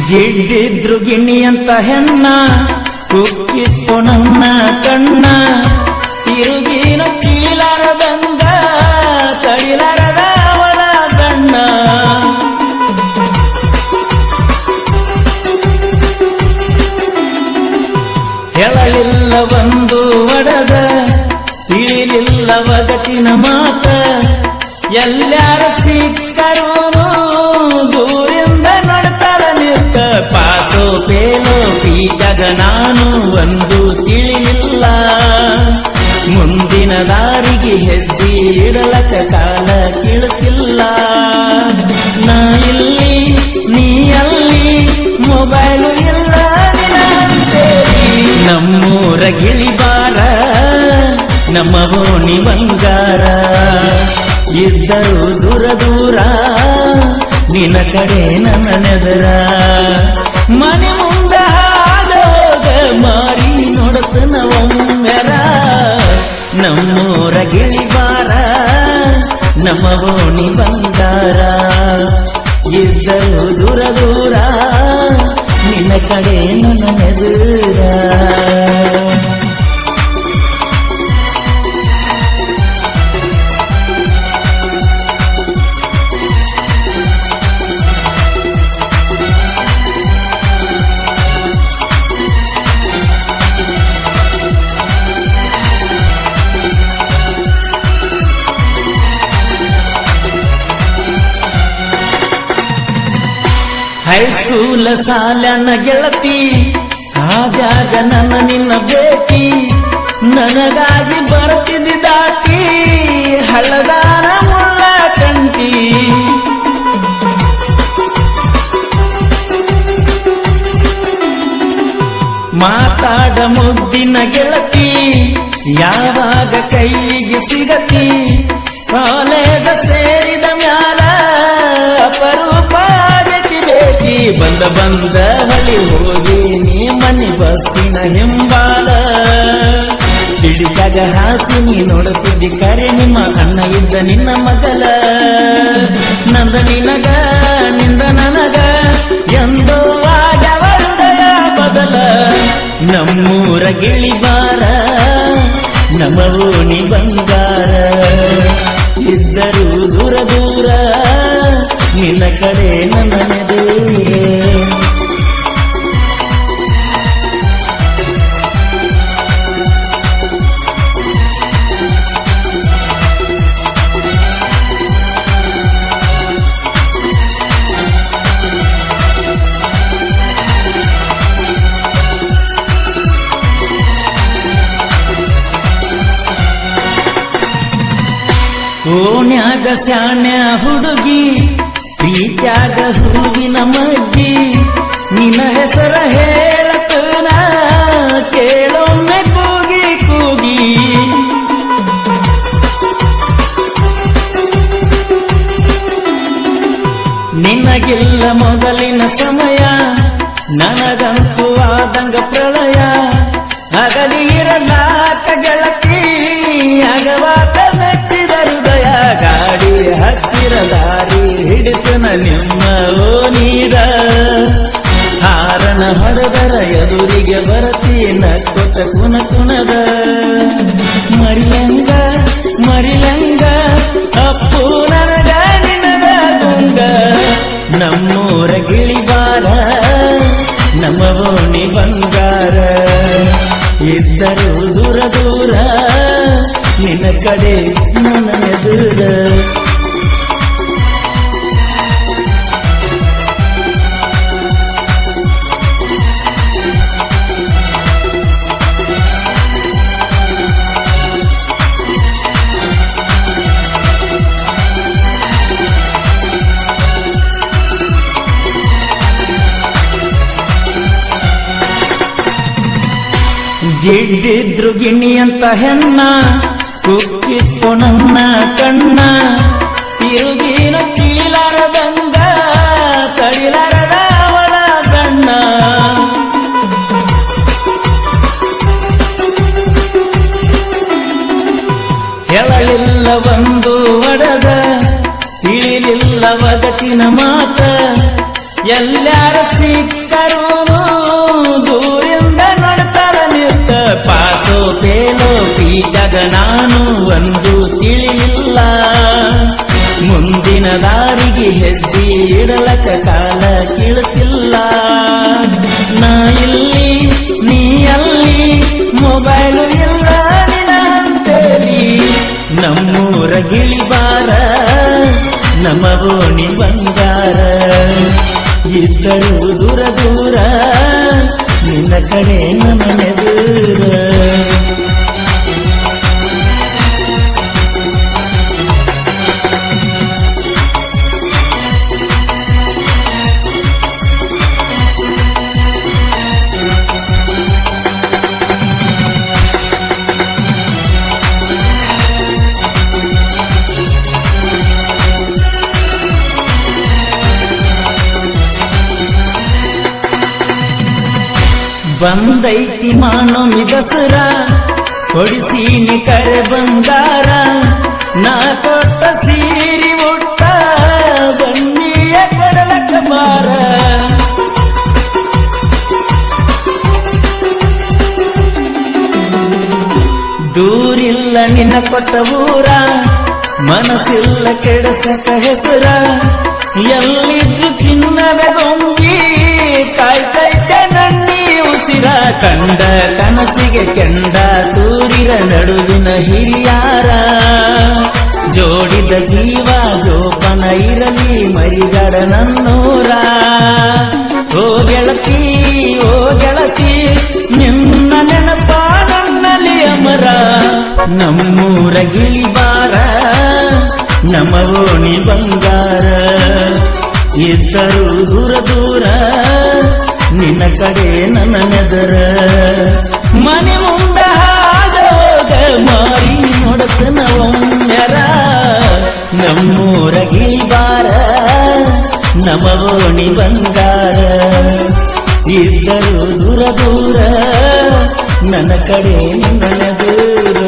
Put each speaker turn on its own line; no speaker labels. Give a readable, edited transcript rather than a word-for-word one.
ಗಿಡ್ಡಿದ್ರು ಗಿಣಿಯಂತ ಹೆಣ್ಣ ಕುಕ್ಕಿತ್ತು ನನ್ನ ಕಣ್ಣ ತಿರುಗಿನ ತಿಳಿಲಾರದಂಗ ತಡಿಲಾರದ ಅವಳ ಗಣ್ಣ ಹೇಳಲಿಲ್ಲ ಒಂದು ಒಡದ ತಿಳಿಲಿಲ್ಲ ಒಗಟಿನ ಮಾತ ಎಲ್ಲಾರ ಸಿಕ್ಕರೂ ದೂರಿಂದ ನೋಡ್ತಾರ ನಿಂತ ಪಾಸೋ ಪೇಲೋ ಪೀಜಗ ನಾನು ಒಂದು ತಿಳಿಲಿಲ್ಲ ಮುಂದಿನ ದಾರಿಗೆ ಹೆಜ್ಜೆ ಇಡಲಕ ಕಾಲ ಕೀಳುತ್ತಿಲ್ಲ ನಾ ಇಲ್ಲಿ ನೀ ಅಲ್ಲಿ ಮೊಬೈಲು ಇಲ್ಲ ನಮ್ಮೂರ ಗಿಳಿಬಾರ ನಮ್ಮ ಓಣಿ ಬಂಗಾರ ಇದ್ದರು ದೂರ ದೂರ ನಿನ್ನ ಕಡೆ ನನ್ನ ನೆದರ ಮನೆ ಮುಂದ ಹಾಡೋಗ ಮಾರಿ ನೋಡುತ್ತ ನವರ ನಮ್ಮೂರ ಗಿಳಿಬಾರ ನಮ್ಮ ಓಣಿ ಬಂಗಾರ ಇದ್ದರು ದೂರ ದೂರ ನಿನ್ನ ಕಡೆ ನನ್ನ ನೆದರ ಹೈಸ್ಕೂಲ ಸಾಲನ ಗೆಳತಿ ಆದ್ಯಾಗ ನನ್ನ ನಿನ್ನ ಭೇಟಿ ನನಗಾಗಿ ಬರ್ತಿದ್ದಿ ದಾಟಿ ಹಳ್ಳದಾನ ಮುಳ್ಳ ಕಂಟಿ ಮಾತಾಡ ಮುದ್ದಿನ ಗೆಳತಿ ಯಾವಾಗ ಕೈಗೆ ಸಿಗತಿ ಕಾಲೇಜ ಸೇರಿದ ಮ್ಯಾಲ ಅಪರೂಪ ಬಂದ ಬಂದ ಹಳಿ ಹೋಗಿ ನೀ ಮನೆ ಬಸ್ಸಿನ ಹಿಂಬಾಲ ಹಿಡಿದಾಗ ಹಾಸಿ ನೀ ನೋಡುತ್ತಿದ್ದಿ ಕರೆ ನಿಮ್ಮ ಅಣ್ಣ ಇದ್ದ ನಿನ್ನ ಮಗಲ ನಂದ ನಿನಗ ನಿಂದ ನನಗ ಎಂದೋ ಆಗವ ಹೃದಯ ಬದಲ ನಮ್ಮೂರ ಗಿಳಿಬಾರ ನಮ್ಮ ಓಣಿ ಬಂಗಾರ ಇದ್ದರೂ ದೂರ ದೂರ ನಿನ್ನ ಕಡೆ ನನ್ನ ನೆದೂರೆ ಓಣ್ಯಾಗ ಶಾಣ್ಯ ಹುಡುಗಿ ಪ್ರೀತ್ಯಾಗ ಹೂವಿನ ಮಗ್ಗಿ ನಿನ್ನ ಹೆಸರ ಹೇಳತನ ಕೇಳೊಮ್ಮೆ ಕೂಗಿ ಕೂಗಿ ನಿನಗಿಲ್ಲ ಮೊದಲಿನ ಸಮಯ ನನಗಂತೂ ಆದಂಗ ಪ್ರಳಯ ಅಗಲಿರಲಾಕ ಗೆಳತಿ ಅಗವಾತ ಮೆಚ್ಚಿದ ಹೃದಯ ಗಾಡಿ ಹತ್ತಿರ ದಾರಿ ಹಿಡಿತನ ನಿಮ್ಮ ಓನೀರ ಹಾರನ ಹೊಡೆದರ ಎದುರಿಗೆ ಬರತಿ ನಕ್ಕೊತ ಕುನ ಕುಣದ ಮರಿಲಂಗ ಮರಿಲಂಗ ಅಪ್ಪು ನನಗ ನಿನಗ ಗುಂಗ ನಮ್ಮೂರ ಗಿಳಿಬಾರ ನಮ್ಮ ಓಣಿ ಬಂಗಾರ ಇದ್ದರೂ ದೂರ ದೂರ ನಿನ್ನ ಕಡೆ ನನ್ನ ಎದುರ ಗಿಡ್ಡಿದ್ರು ಗಿಣಿಯಂತ ಹೆಣ್ಣ ಕುಕ್ಕಿತ್ತು ನನ್ನ ಕಣ್ಣ ತಿರುಗಿನ ತಿಳಿಲಾರದಂಗ ತಡಿಲಾರದ ಅವಳ ಗಣ್ಣ ಹೇಳಲಿಲ್ಲ ಒಂದು ಒಡದ ತಿಳಿಲಿಲ್ಲ ಒಗಟಿನ ಮಾತ ಎಲ್ಲಾರ ಸಿಕ್ಕರು ದೂರಿಂದ ನೋಡ್ತಾಳ ನಿಂತ ಪಾಸೋ ಪೇಲೋ ಪೀಠಗ ನಾನು ಒಂದು ತಿಳಿಲಿಲ್ಲ ಮುಂದಿನ ದಾರಿಗೆ ಹೆಜ್ಜೆ ಇಡಲಕ ಕಾಲ ಕೀಳುತ್ತಿಲ್ಲ ನಾ ಇಲ್ಲಿ ನೀ ಅಲ್ಲಿ ಮೊಬೈಲು ಇಲ್ಲ ನಿನ್ನಂತೇಳಿ ನಮ್ಮೂರ ಗಿಳಿಬಾರ ನಮ್ಮ ಓಣಿ ಬಂಗಾರ ಇದ್ದರೂ ದೂರ ದೂರ ನಿನ್ನ ಕಡೆ ನಮನೆದೂರ ಬಂದೈತಿ ಮಾನೋಮಿ ದಸರಾ ಕೊಡಿಸೀನಿ ಕರೆ ಬಂಗಾರ ನಾ ಕೊಟ್ಟ ಸೀರಿ ಉಟ್ಟ ಬನ್ನಿಯ ಕೊಡಲಕ ಬಾರ ದೂರಿಲ್ಲ ನಿನ್ನ ಕೊಟ್ಟ ಊರ ಮನಸ್ಸಿಲ್ಲ ಕೆಡಸಕ ಹೆಸರ ಎಲ್ಲಿದ್ದು ಚಿನ್ನದ ಗೊಂಬಿ ಕಾಯ್ತೈತೆ ನನ್ನಿ ಉಸಿರ ಕಂಡ ಕನಸಿಗೆ ಕೆಂಡ ತೂರಿರ ನಡುವಿನ ಹಿರಿಯಾರ ಜೋಡಿದ ಜೀವ ಜೋಪನ ಇರಲಿ ಮರಿಗಡ ನನ್ನೂರ ಓ ಗೆಳತಿ ನಿನ್ನ ನೆನಪ ನನ್ನಲ್ಲಿ ಅಮರ ನಮ್ಮೂರ ಗಿಳಿಬಾರ ನಮ್ಮ ಓಣಿ ಬಂಗಾರ ಇದ್ದರೂ ದೂರ ದೂರ ನಿನ್ನ ಕಡೆ ನನ್ನ ನೆದರ ಮನೆ ಮುಂದ ಹಾದೋಗ ಮಾರಿ ನೋಡತನ ಒಮ್ಮೆರ ನಮ್ಮೂರ ಗಿಳಿಬಾರ ನಮ್ಮ ಓಣಿ ಬಂಗಾರ ಇದ್ದರೂ ದೂರ ದೂರ ನನ್ನ ಕಡೆ ನಿನ್ನ ನೆದರ